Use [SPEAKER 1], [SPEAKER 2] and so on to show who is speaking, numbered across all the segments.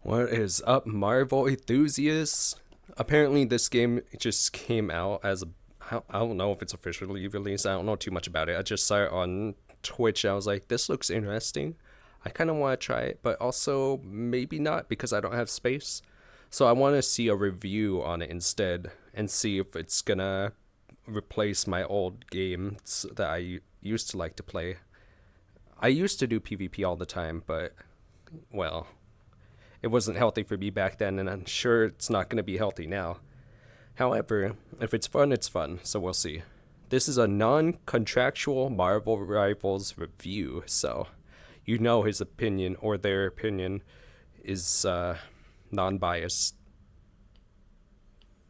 [SPEAKER 1] What is up, Marvel enthusiasts? Apparently, this game just came out as a. I don't know if it's officially released. I don't know too much about it. I just saw it on Twitch. I was like, this looks interesting. I kind of want to try it, but also maybe not because I don't have space. So I want to see a review on it instead and see if it's gonna replace my old games that I used to like to play. I used to do PvP all the time, but well, it wasn't healthy for me back then, and I'm sure it's not going to be healthy now. However, if it's fun, it's fun, so we'll see. This is a non-contractual Marvel Rivals review, so you know his opinion or their opinion is non-biased.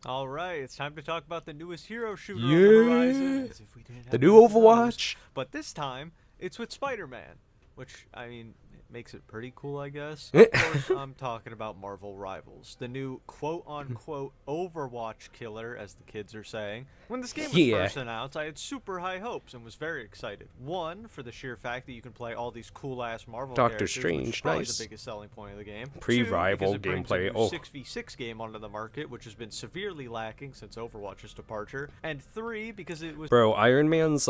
[SPEAKER 2] All right, it's time to talk about the newest hero shooter on the
[SPEAKER 1] Yeah,
[SPEAKER 2] horizon. As if we didn't
[SPEAKER 1] the
[SPEAKER 2] have
[SPEAKER 1] new
[SPEAKER 2] enough of those.
[SPEAKER 1] Overwatch.
[SPEAKER 2] But this time, it's with Spider-Man, which it makes it pretty cool, I guess.
[SPEAKER 1] Yeah,
[SPEAKER 2] Of course, I'm talking about Marvel Rivals, the new quote-unquote Overwatch killer, as the kids are saying. When this game was first announced, I had super high hopes and was very excited. One, for the sheer fact that you can play all these cool-ass Marvel
[SPEAKER 1] Doctor
[SPEAKER 2] characters, which is
[SPEAKER 1] Strange,
[SPEAKER 2] probably
[SPEAKER 1] nice.
[SPEAKER 2] the biggest selling point of the game. Two, because
[SPEAKER 1] Pre-rival
[SPEAKER 2] it brings a
[SPEAKER 1] gameplay.
[SPEAKER 2] new
[SPEAKER 1] Oh,
[SPEAKER 2] 6v6 game onto the market, which has been severely lacking since Overwatch's departure. And three, because it was
[SPEAKER 1] bro, Iron Man's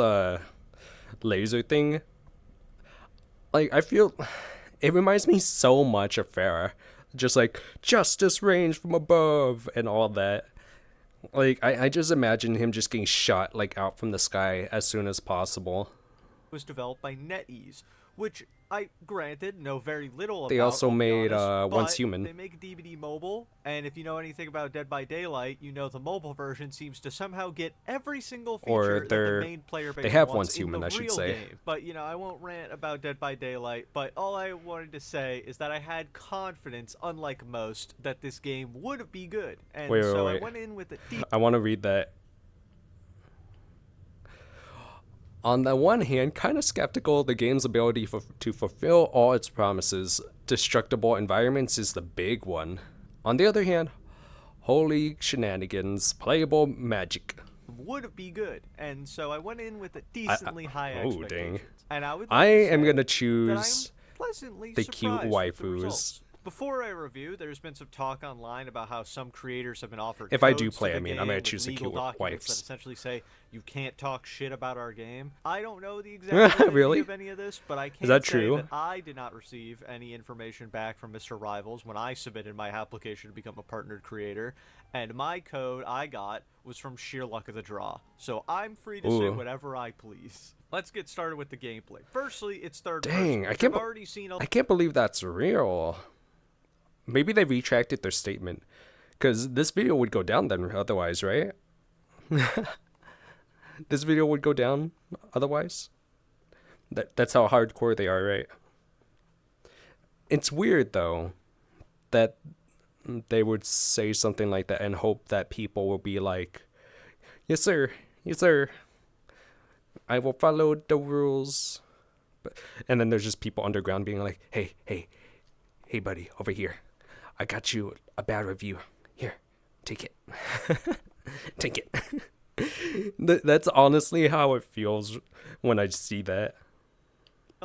[SPEAKER 1] laser thing. Like, I feel it reminds me so much of Farah. Just like justice reigns from above and all that. Like I just imagine him just getting shot like out from the sky as soon as possible.
[SPEAKER 2] developed by NetEase, which I granted know very little
[SPEAKER 1] They
[SPEAKER 2] about,
[SPEAKER 1] also
[SPEAKER 2] I'll be
[SPEAKER 1] made
[SPEAKER 2] honest,
[SPEAKER 1] Once
[SPEAKER 2] but
[SPEAKER 1] Human.
[SPEAKER 2] they make DBD mobile, and if you know anything about Dead by Daylight, you know the mobile version seems to somehow get every single
[SPEAKER 1] Or
[SPEAKER 2] feature that the main player
[SPEAKER 1] they
[SPEAKER 2] base
[SPEAKER 1] have
[SPEAKER 2] wants
[SPEAKER 1] Once
[SPEAKER 2] in
[SPEAKER 1] Human,
[SPEAKER 2] the
[SPEAKER 1] I should
[SPEAKER 2] real
[SPEAKER 1] say.
[SPEAKER 2] game. But I won't rant about Dead by Daylight, but all I wanted to say is that I had confidence, unlike most, that this game would be good. And
[SPEAKER 1] Wait,
[SPEAKER 2] so I
[SPEAKER 1] wait.
[SPEAKER 2] went in with a deep
[SPEAKER 1] I want to read that. On the one hand, kind of skeptical of the game's ability to fulfill all its promises. Destructible environments is the big one. On the other hand, holy shenanigans, playable magic.
[SPEAKER 2] would be good, and so I went in with a
[SPEAKER 1] I,
[SPEAKER 2] decently high
[SPEAKER 1] oh, dang.
[SPEAKER 2] expectations. And I would
[SPEAKER 1] I
[SPEAKER 2] like to
[SPEAKER 1] am
[SPEAKER 2] say
[SPEAKER 1] going to
[SPEAKER 2] that I'm
[SPEAKER 1] choose
[SPEAKER 2] pleasantly
[SPEAKER 1] the cute
[SPEAKER 2] surprised with the
[SPEAKER 1] waifus.
[SPEAKER 2] results. Before I review, there's been some talk online about how some creators have been offered
[SPEAKER 1] If I do
[SPEAKER 2] codes to
[SPEAKER 1] play,
[SPEAKER 2] the
[SPEAKER 1] I mean,
[SPEAKER 2] game
[SPEAKER 1] I'm going to
[SPEAKER 2] with
[SPEAKER 1] choose the
[SPEAKER 2] legal
[SPEAKER 1] cute
[SPEAKER 2] documents that
[SPEAKER 1] wives.
[SPEAKER 2] essentially say you can't talk shit about our game. I don't know the exact validity
[SPEAKER 1] Really?
[SPEAKER 2] of any of this, but I can
[SPEAKER 1] that
[SPEAKER 2] say
[SPEAKER 1] true?
[SPEAKER 2] that I did not receive any information back from Mr. Rivals when I submitted my application to become a partnered creator, and my code I got was from sheer luck of the draw. So I'm free to say
[SPEAKER 1] Ooh.
[SPEAKER 2] whatever I please. Let's get started with the gameplay. Firstly, it's third
[SPEAKER 1] Dang,
[SPEAKER 2] person,
[SPEAKER 1] I
[SPEAKER 2] which
[SPEAKER 1] can't,
[SPEAKER 2] I've already seen a
[SPEAKER 1] I can't believe that's real. Maybe they retracted their statement. Because this video would go down then otherwise, right? This video would go down otherwise. That's how hardcore they are, right? It's weird though that they would say something like that and hope that people will be like, "Yes, sir. Yes, sir. I will follow the rules." And then there's just people underground being like, "Hey, hey, hey, buddy, over here. I got you a bad review. Here, take it. Take it." That's honestly how it feels when I see that.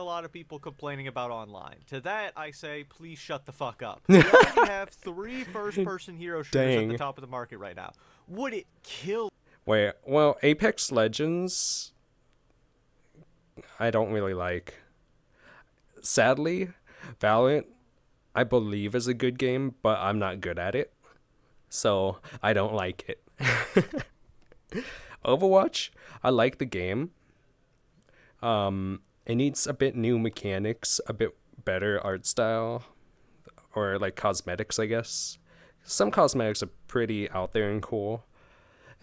[SPEAKER 2] lot of people complaining about online. To that, I say, please shut the fuck up. We already have 3 first-person hero shooters at the
[SPEAKER 1] Dang.
[SPEAKER 2] top of the market right now. Would it kill?
[SPEAKER 1] Wait, well, Apex Legends, I don't really like. Sadly, Valorant, I believe is a good game, but I'm not good at it. So I don't like it. Overwatch, I like the game. It needs a bit new mechanics, a bit better art style, or like cosmetics, I guess. Some cosmetics are pretty out there and cool.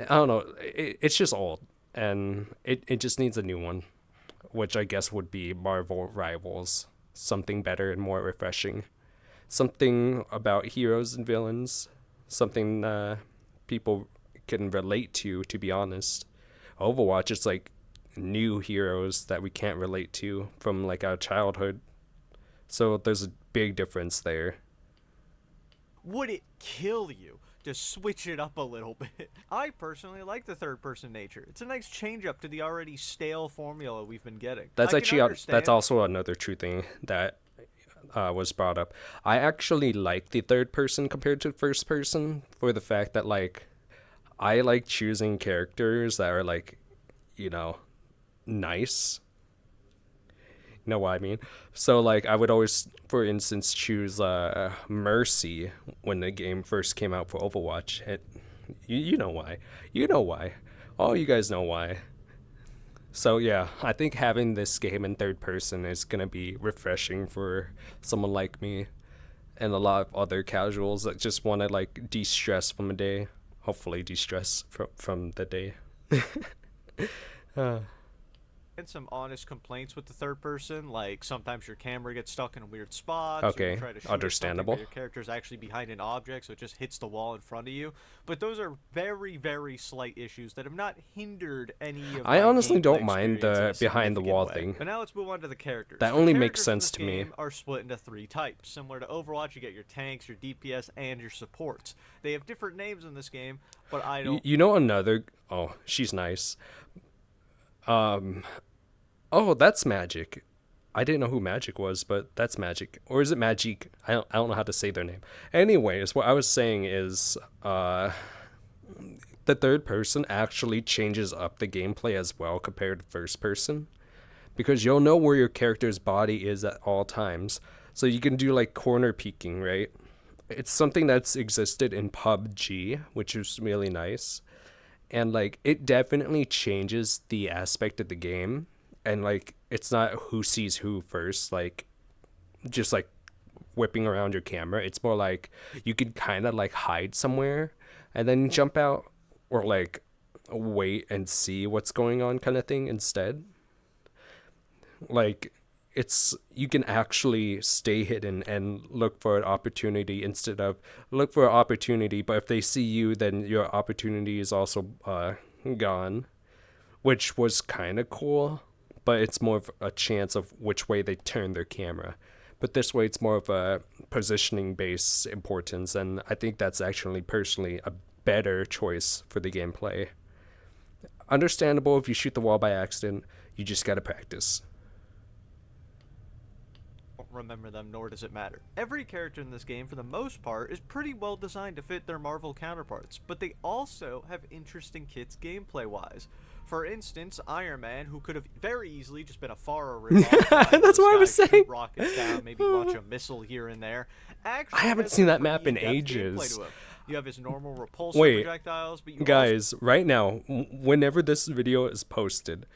[SPEAKER 1] I don't know. It's just old, and it just needs a new one, which I guess would be Marvel Rivals. Something better and more refreshing. Something about heroes and villains. Something people can relate to be honest. Overwatch is like new heroes that we can't relate to from like our childhood. So there's a big difference there.
[SPEAKER 2] Would it kill you to switch it up a little bit? I personally like the third-person nature. It's a nice change-up to the already stale formula we've been getting.
[SPEAKER 1] That's
[SPEAKER 2] I can
[SPEAKER 1] actually that's
[SPEAKER 2] understand
[SPEAKER 1] also another true thing that was brought up. I actually like the third person compared to first person for the fact that like I like choosing characters that are like, you know, nice. You know what I mean? So like I would always, for instance, choose Mercy when the game first came out for Overwatch. You know why? You know why? All you guys know why. So yeah, I think having this game in third person is gonna be refreshing for someone like me and a lot of other casuals that just want to like de-stress from a day. Hopefully de-stress from the day. uh,
[SPEAKER 2] And some honest complaints with the third person, like sometimes your camera gets stuck in a weird spot.
[SPEAKER 1] Okay,
[SPEAKER 2] so you try to shoot
[SPEAKER 1] understandable.
[SPEAKER 2] your character's actually behind an object, so it just hits the wall in front of you. But those are very, very slight issues that have not hindered any of
[SPEAKER 1] I
[SPEAKER 2] my
[SPEAKER 1] honestly don't
[SPEAKER 2] gameplay
[SPEAKER 1] mind
[SPEAKER 2] experience
[SPEAKER 1] the
[SPEAKER 2] in a
[SPEAKER 1] behind the wall
[SPEAKER 2] significant way.
[SPEAKER 1] thing.
[SPEAKER 2] But now let's move on to the characters.
[SPEAKER 1] That
[SPEAKER 2] The
[SPEAKER 1] only makes
[SPEAKER 2] characters in
[SPEAKER 1] sense
[SPEAKER 2] this
[SPEAKER 1] to me.
[SPEAKER 2] game are split into 3 types. Similar to Overwatch, you get your tanks, your DPS, and your supports. They have different names in this game, but I don't...
[SPEAKER 1] You know another... Oh, she's nice. Oh, that's Magic. I didn't know who Magic was, but that's Magic. Or is it Magic? I don't know how to say their name. Anyways, what I was saying is the third person actually changes up the gameplay as well compared to first person. Because you'll know where your character's body is at all times. So you can do like corner peeking, right? It's something that's existed in PUBG, which is really nice. And like it definitely changes the aspect of the game. And like it's not who sees who first, like just like whipping around your camera. It's more like you can kind of like hide somewhere and then jump out, or like wait and see what's going on kind of thing instead. Like it's, you can actually stay hidden and look for an opportunity instead of look for an opportunity, but if they see you, then your opportunity is also gone, which was kind of cool. But it's more of a chance of which way they turn their camera. But this way it's more of a positioning based importance, and I think that's actually personally a better choice for the gameplay. Understandable if you shoot the wall by accident, you just gotta practice.
[SPEAKER 2] Remember them, nor does it matter. Every character in this game, for the most part, is pretty well designed to fit their Marvel counterparts, but they also have interesting kits gameplay-wise. For instance, Iron Man, who could have very easily just been a Farah ripoff.
[SPEAKER 1] That's what I was saying.
[SPEAKER 2] Rockets down, maybe launch a missile here and there. Actually,
[SPEAKER 1] I haven't seen that map in ages.
[SPEAKER 2] You have his normal repulsor projectiles, but you
[SPEAKER 1] guys, right now, whenever this video is posted,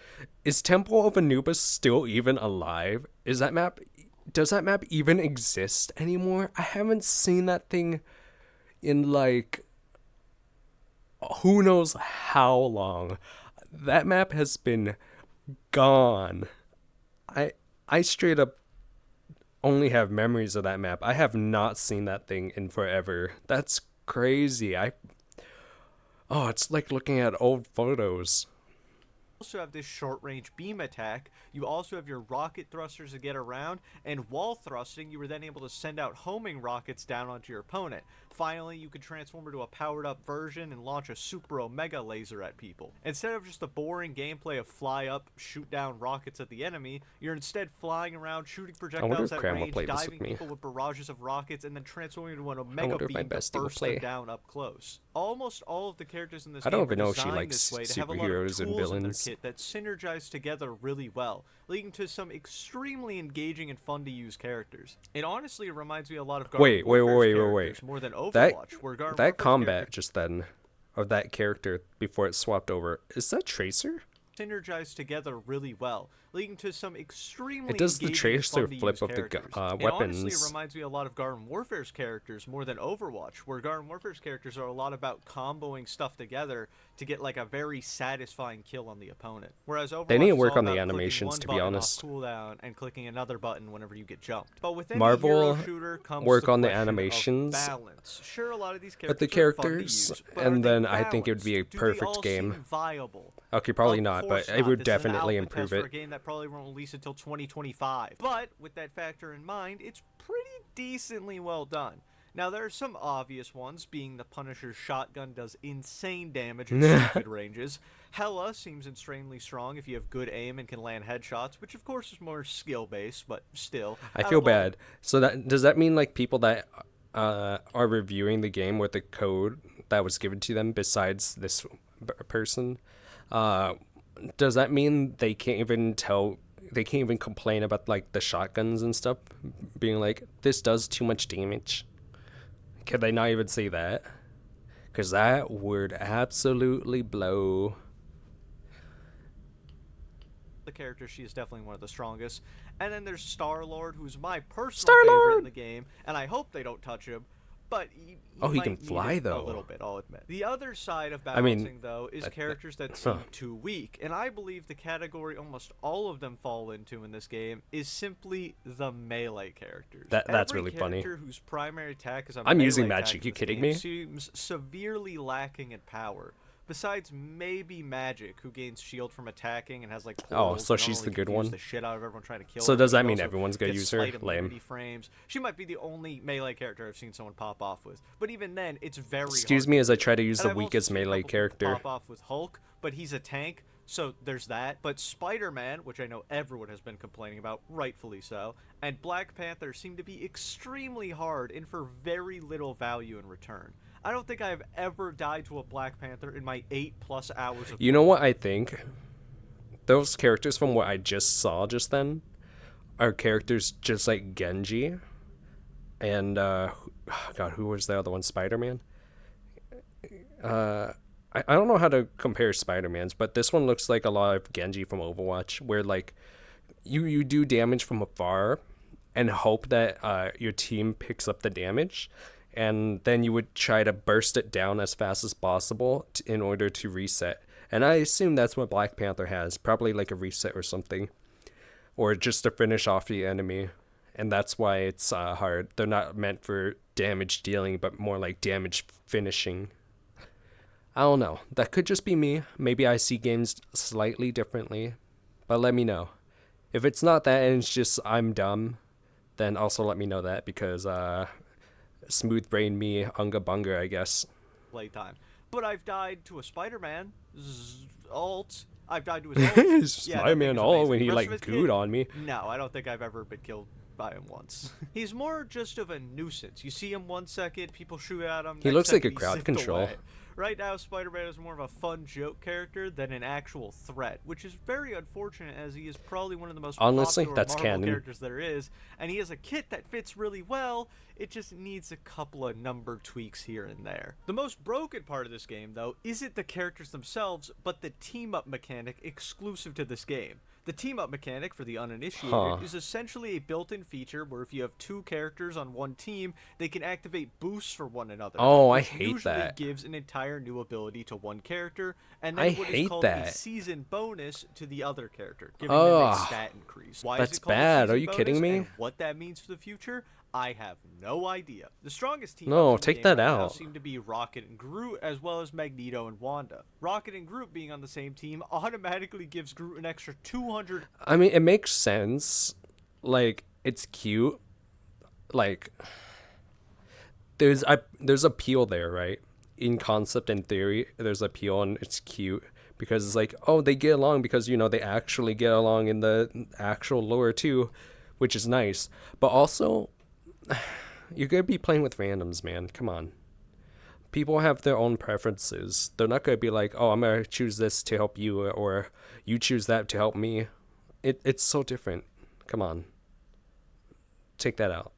[SPEAKER 1] is Temple of Anubis still even alive? Does that map even exist anymore? I haven't seen that thing in like who knows how long. That map has been gone. I straight up only have memories of that map. I have not seen that thing in forever. That's crazy. It's like looking at old photos.
[SPEAKER 2] Also have this short-range beam attack. You also have your rocket thrusters to get around, and while thrusting, you were then able to send out homing rockets down onto your opponent. Finally, you could transform into a powered-up version and launch a super omega laser at people. Instead of just the boring gameplay of fly up, shoot down rockets at the enemy, you're instead flying around, shooting projectiles at range, diving people with barrages of rockets, and then transforming into an omega beam to burst them down up close. Almost all of the characters in this game are designed this way to have a lot of tools in their kit that synergize together really well, leading to some extremely engaging and fun to use characters. It honestly reminds me a lot of Garden Warfare's characters more than Overwatch, where Garden
[SPEAKER 1] that
[SPEAKER 2] Warfare's
[SPEAKER 1] combat just then of that character before it swapped over, is that Tracer?
[SPEAKER 2] Synergize together really well, leading to some extremely
[SPEAKER 1] it does the Tracer flip of the weapons.
[SPEAKER 2] Honestly, it reminds me a lot of Garden Warfare's characters more than Overwatch, where Garden Warfare's characters are a lot about comboing stuff together to get like a very satisfying kill on the opponent. Whereas Overwatch,
[SPEAKER 1] they need to work on the animations, to be honest.
[SPEAKER 2] Cooldown and clicking another button whenever you get jumped. But with any
[SPEAKER 1] Marvel
[SPEAKER 2] hero shooter comes
[SPEAKER 1] work
[SPEAKER 2] the
[SPEAKER 1] on the
[SPEAKER 2] question of
[SPEAKER 1] animations,
[SPEAKER 2] balance. Sure, a lot of these characters
[SPEAKER 1] but the characters, and then I think it would be a perfect game.
[SPEAKER 2] Viable?
[SPEAKER 1] Okay, probably not, but it would definitely improve it.
[SPEAKER 2] For a game that probably won't release until 2025. But with that factor in mind, it's pretty decently well done. Now, there are some obvious ones, being the Punisher's shotgun does insane damage at stupid ranges. Hela seems insanely strong if you have good aim and can land headshots, which of course is more skill-based, but still.
[SPEAKER 1] I feel bad. So does that mean like people that are reviewing the game with the code that was given to them besides this person, does that mean they can't even complain about like the shotguns and stuff, being like, this does too much damage? Can they not even say that? Because that would absolutely blow.
[SPEAKER 2] The character, she is definitely one of the strongest. And then there's Star-Lord, who's my personal favorite in the game, and I hope they don't touch him. But
[SPEAKER 1] he can fly though.
[SPEAKER 2] A little bit, I'll admit. The other side of balancing, though, is characters that seem too weak, and I believe the category almost all of them fall into in this game is simply the melee characters.
[SPEAKER 1] That's really funny.
[SPEAKER 2] Every character whose primary attack is a
[SPEAKER 1] I'm
[SPEAKER 2] melee
[SPEAKER 1] using
[SPEAKER 2] attack
[SPEAKER 1] magic.
[SPEAKER 2] in
[SPEAKER 1] You
[SPEAKER 2] this
[SPEAKER 1] kidding
[SPEAKER 2] game
[SPEAKER 1] me?
[SPEAKER 2] Seems severely lacking in power. Besides maybe Magic, who gains shield from attacking and has like portals,
[SPEAKER 1] so she's the good one.
[SPEAKER 2] The shit out of everyone trying to kill
[SPEAKER 1] So
[SPEAKER 2] her.
[SPEAKER 1] does that mean everyone's gonna use her? Lame.
[SPEAKER 2] Frames. She might be the only melee character I've seen someone pop off with. But even then, it's very
[SPEAKER 1] Excuse
[SPEAKER 2] hard
[SPEAKER 1] me as I try to use the
[SPEAKER 2] I've
[SPEAKER 1] weakest
[SPEAKER 2] also seen a
[SPEAKER 1] melee
[SPEAKER 2] couple
[SPEAKER 1] character.
[SPEAKER 2] pop off with Hulk, but he's a tank, so there's that. But Spider-Man, which I know everyone has been complaining about, rightfully so, and Black Panther seem to be extremely hard and for very little value in return. I don't think I've ever died to a Black Panther in my 8+ hours of
[SPEAKER 1] You know what I think? Those characters from what I just saw just then are characters just like Genji and God, who was the other one? Spider-Man? I don't know how to compare Spider-Mans, but this one looks like a lot of Genji from Overwatch, where like you do damage from afar and hope that your team picks up the damage, and then you would try to burst it down as fast as possible in order to reset. And I assume that's what Black Panther has, probably like a reset or something, or just to finish off the enemy. And that's why it's hard. They're not meant for damage dealing, but more like damage finishing. I don't know. That could just be me. Maybe I see games slightly differently, but let me know. If it's not that and it's just I'm dumb, then also let me know that, because smooth brain me, unga bunga, I guess.
[SPEAKER 2] Playtime. But I've died to a Spider-Man alt. I've died to his ult.
[SPEAKER 1] Spider-Man alt when he like gooed on me.
[SPEAKER 2] No, I don't think I've ever been killed by him once. He's more just of a nuisance. You see him 1 second, people shoot at him.
[SPEAKER 1] He looks like a crowd control.
[SPEAKER 2] Away. Right now, Spider-Man is more of a fun joke character than an actual threat, which is very unfortunate, as he is probably one of the most popular Marvel characters there is, and he has a kit that fits really well. It just needs a couple of number tweaks here and there. The most broken part of this game, though, isn't the characters themselves, but the team-up mechanic exclusive to this game. The team-up mechanic, for the uninitiated, is essentially a built-in feature where if you have two characters on one team, they can activate boosts for one another.
[SPEAKER 1] Oh, I hate that.
[SPEAKER 2] Usually gives an entire new ability to one character, and then what is called a season bonus to the other character, giving them a stat increase. Why is it called a season
[SPEAKER 1] Are you kidding me?
[SPEAKER 2] And what that means for the future, I have no idea. The strongest team
[SPEAKER 1] take that out.
[SPEAKER 2] seem to be Rocket and Groot, as well as Magneto and Wanda. Rocket and Groot being on the same team automatically gives Groot an extra 200.
[SPEAKER 1] I mean, it makes sense. Like, it's cute. Like, there's appeal there, right? In concept and theory, there's appeal, and it's cute because it's like, oh, they get along because, you know, they actually get along in the actual lore too, which is nice. But also, you're going to be playing with randoms, man. Come on. People have their own preferences. They're not going to be like, oh, I'm going to choose this to help you, or you choose that to help me. It's so different. Come on. Take that out.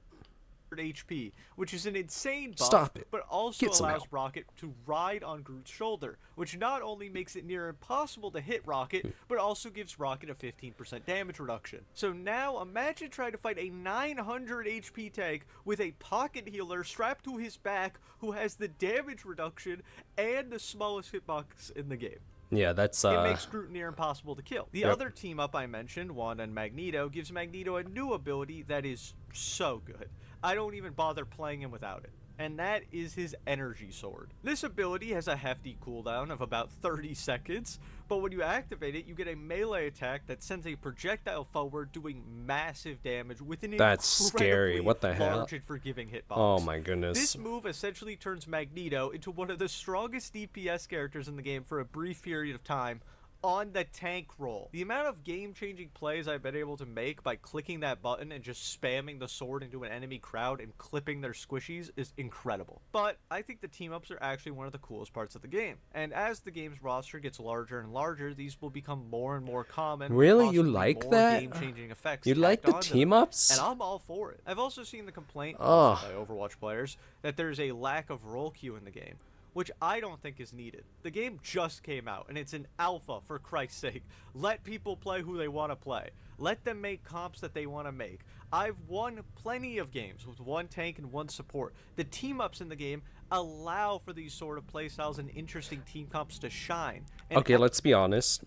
[SPEAKER 2] HP, which is an insane buff,
[SPEAKER 1] Stop it.
[SPEAKER 2] but also allows Rocket to ride on Groot's shoulder, which not only makes it near impossible to hit Rocket, but also gives Rocket a 15% damage reduction. So now imagine trying to fight a 900 HP tank with a pocket healer strapped to his back who has the damage reduction and the smallest hitbox in the game.
[SPEAKER 1] Yeah, that's
[SPEAKER 2] It makes Groot near impossible to kill. The other team up I mentioned, Wanda and Magneto, gives Magneto a new ability that is so good. I don't even bother playing him without it. and that is his energy sword. This ability has a hefty cooldown of about 30 seconds, but when you activate it, you get a melee attack that sends a projectile forward doing massive damage with an
[SPEAKER 1] That's scary.
[SPEAKER 2] incredibly
[SPEAKER 1] What the hell?
[SPEAKER 2] large and forgiving hitbox.
[SPEAKER 1] Oh my goodness.
[SPEAKER 2] This move essentially turns Magneto into one of the strongest DPS characters in the game for a brief period of time, on the tank roll. The amount of game-changing plays I've been able to make by clicking that button and just spamming the sword into an enemy crowd and clipping their squishies is incredible. But I think the team-ups are actually one of the coolest parts of the game. And as the game's roster gets larger and larger, these will become more and more common.
[SPEAKER 1] Really? You like that?
[SPEAKER 2] Game-changing effects
[SPEAKER 1] you like the team-ups?
[SPEAKER 2] And I'm all for it. I've also seen the complaint by Overwatch players that there's a lack of role queue in the game, which I don't think is needed. The game just came out, and it's an alpha, for Christ's sake. Let people play who they want to play. Let them make comps that they want to make. I've won plenty of games with one tank and one support. The team-ups in the game allow for these sort of playstyles and interesting team comps to shine. And
[SPEAKER 1] okay, let's be honest.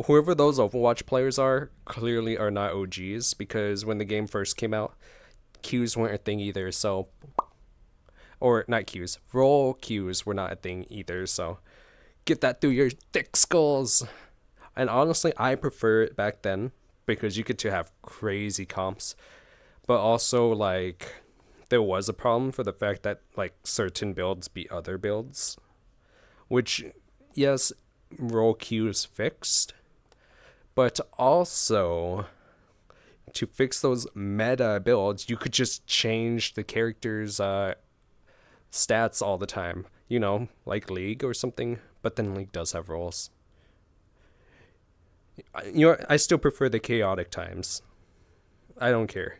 [SPEAKER 1] Whoever those Overwatch players are clearly are not OGs, because when the game first came out, queues weren't a thing either, so... Or not queues, role queues were not a thing either, so get that through your thick skulls. And honestly, I prefer it back then because you get to have crazy comps, but also like there was a problem for the fact that like certain builds beat other builds, which yes, role queues fixed, but also to fix those meta builds, you could just change the characters' stats all the time, you know, like League or something, but then League does have roles. You know, I still prefer the chaotic times. I don't care.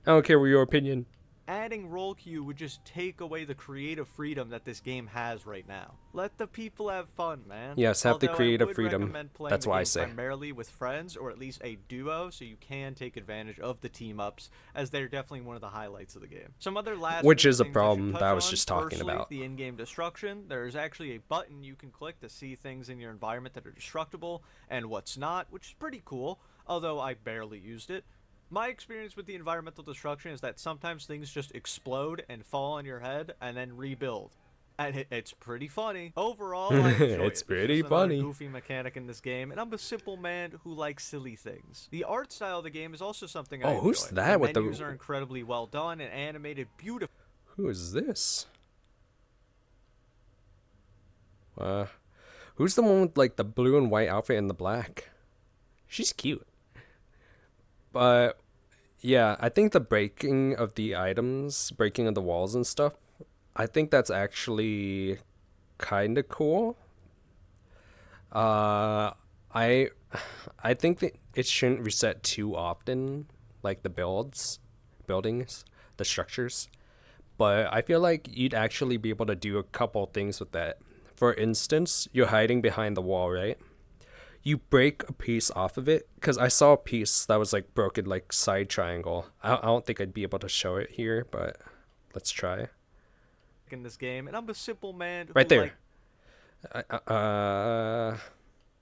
[SPEAKER 1] I don't care what your opinion.
[SPEAKER 2] Adding role queue would just take away the creative freedom that this game has right now. Let the people have fun, man.
[SPEAKER 1] Yes, have the
[SPEAKER 2] Although
[SPEAKER 1] creative
[SPEAKER 2] I would
[SPEAKER 1] freedom.
[SPEAKER 2] recommend playing
[SPEAKER 1] That's
[SPEAKER 2] the
[SPEAKER 1] why I
[SPEAKER 2] game
[SPEAKER 1] say.
[SPEAKER 2] primarily with friends, or at least a duo, so you can take advantage of the team-ups, as they're definitely one of the highlights of the game. Some other last
[SPEAKER 1] Which is a
[SPEAKER 2] things
[SPEAKER 1] problem
[SPEAKER 2] should
[SPEAKER 1] that I
[SPEAKER 2] touch
[SPEAKER 1] was
[SPEAKER 2] on.
[SPEAKER 1] just talking
[SPEAKER 2] Firstly,
[SPEAKER 1] about.
[SPEAKER 2] the in-game destruction. There's actually a button you can click to see things in your environment that are destructible and what's not, which is pretty cool, although I barely used it. My experience with the environmental destruction is that sometimes things just explode and fall on your head and then rebuild. And it's pretty funny. Overall, I enjoy
[SPEAKER 1] It's
[SPEAKER 2] it.
[SPEAKER 1] pretty
[SPEAKER 2] There's another
[SPEAKER 1] funny.
[SPEAKER 2] goofy mechanic in this game, and I'm a simple man who likes silly things. The art style of the game is also something I enjoy.
[SPEAKER 1] who's that
[SPEAKER 2] the
[SPEAKER 1] with the-
[SPEAKER 2] menus are incredibly well done and animated beautifully.
[SPEAKER 1] Who is this? Who's the one with like the blue and white outfit and the black? She's cute. But yeah, I think the breaking of the items, breaking of the walls and stuff, I think that's actually kind of cool. I think that it shouldn't reset too often, like the buildings, the structures. But I feel like you'd actually be able to do a couple things with that. For instance, you're hiding behind the wall, right? You break a piece off of it, because I saw a piece that was like broken, like side triangle. I don't think I'd be able to show it here, but let's try.
[SPEAKER 2] In this game, and I'm a simple man who
[SPEAKER 1] Right there.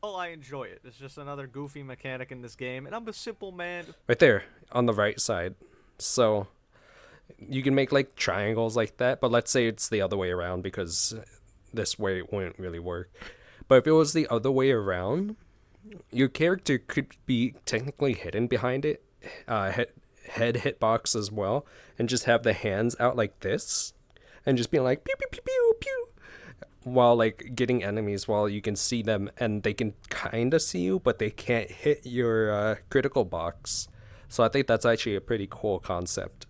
[SPEAKER 2] Oh, I enjoy it. It's just another goofy mechanic in this game, and I'm a simple man.
[SPEAKER 1] Right there, on the right side. So you can make like triangles like that, but let's say it's the other way around, because this way it wouldn't really work. But if it was the other way around, your character could be technically hidden behind it, head hitbox as well, and just have the hands out like this, and just being like pew pew pew pew pew, while like getting enemies while you can see them, and they can kind of see you, but they can't hit your critical box. So I think that's actually a pretty cool concept.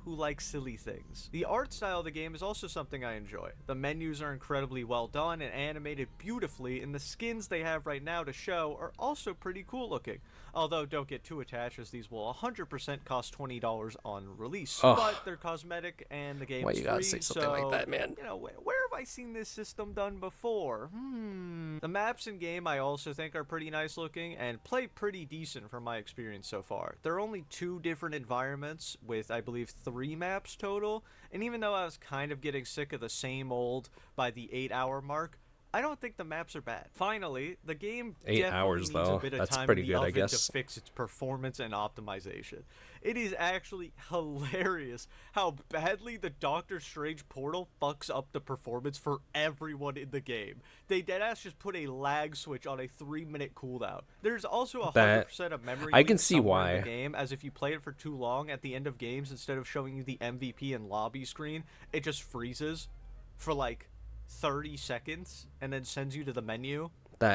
[SPEAKER 2] Who likes silly things. The art style of the game is also something I enjoy. The menus are incredibly well done and animated beautifully, and the skins they have right now to show are also pretty cool looking. Although don't get too attached, as these will 100% cost $20 on release.
[SPEAKER 1] Ugh.
[SPEAKER 2] But they're cosmetic and the game
[SPEAKER 1] Why
[SPEAKER 2] is
[SPEAKER 1] you gotta
[SPEAKER 2] free,
[SPEAKER 1] say something
[SPEAKER 2] so,
[SPEAKER 1] like that, man?
[SPEAKER 2] You know, where have I seen this system done before? The maps in game I also think are pretty nice looking and play pretty decent from my experience so far. There are only 2 different environments with, I believe, 3 maps total, and even though I was kind of getting sick of the same old by the 8-hour mark, I don't think the maps are bad. Finally, the game
[SPEAKER 1] 8
[SPEAKER 2] definitely
[SPEAKER 1] hours
[SPEAKER 2] needs
[SPEAKER 1] though.
[SPEAKER 2] a bit of
[SPEAKER 1] That's
[SPEAKER 2] time
[SPEAKER 1] pretty
[SPEAKER 2] in the
[SPEAKER 1] good, I
[SPEAKER 2] oven to
[SPEAKER 1] guess.
[SPEAKER 2] fix its performance and optimization. It is actually hilarious how badly the Doctor Strange portal fucks up the performance for everyone in the game. They deadass just put a lag switch on a 3-minute cooldown. There's also 100% of memory
[SPEAKER 1] I can
[SPEAKER 2] leak
[SPEAKER 1] see
[SPEAKER 2] somewhere in
[SPEAKER 1] why.
[SPEAKER 2] the game, as if you play it for too long at the end of games, instead of showing you the MVP and lobby screen, it just freezes for like 30 seconds and then sends you to the menu,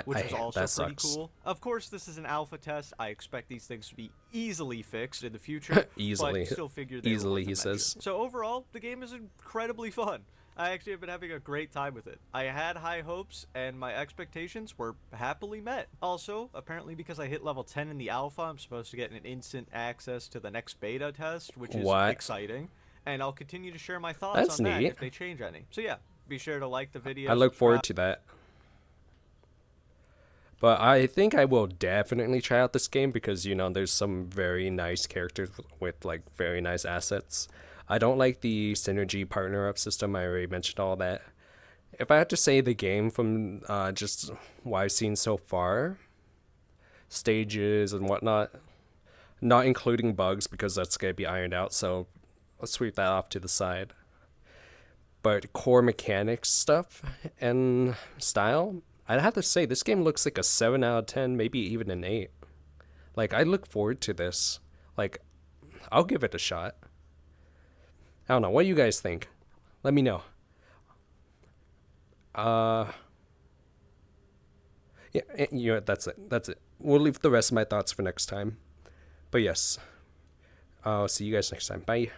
[SPEAKER 2] which is also
[SPEAKER 1] That
[SPEAKER 2] pretty
[SPEAKER 1] sucks.
[SPEAKER 2] cool. Of course, this is an alpha test. I expect these things to be easily fixed in the future,
[SPEAKER 1] Easily.
[SPEAKER 2] but still figure they
[SPEAKER 1] Easily,
[SPEAKER 2] were
[SPEAKER 1] he
[SPEAKER 2] worth a mention.
[SPEAKER 1] says.
[SPEAKER 2] So overall, the game is incredibly fun. I actually have been having a great time with it. I had high hopes, and my expectations were happily met. Also, apparently because I hit level 10 in the alpha, I'm supposed to get an instant access to the next beta test, which is
[SPEAKER 1] What?
[SPEAKER 2] exciting. And I'll continue to share my thoughts
[SPEAKER 1] That's
[SPEAKER 2] on that
[SPEAKER 1] neat.
[SPEAKER 2] if they change any. So yeah, be sure to like the video.
[SPEAKER 1] I look
[SPEAKER 2] subscribe.
[SPEAKER 1] forward to that. But I think I will definitely try out this game because, you know, there's some very nice characters with, like, very nice assets. I don't like the synergy partner up system. I already mentioned all that. If I had to say the game from just what I've seen so far, stages and whatnot, not including bugs because that's going to be ironed out, so let's sweep that off to the side. But core mechanics stuff and style, I'd have to say this game looks like a 7 out of 10, maybe even an 8. Like, I look forward to this. Like, I'll give it a shot. I don't know. What do you guys think? Let me know. Yeah, you know, that's it. That's it. We'll leave the rest of my thoughts for next time. But yes, I'll see you guys next time. Bye.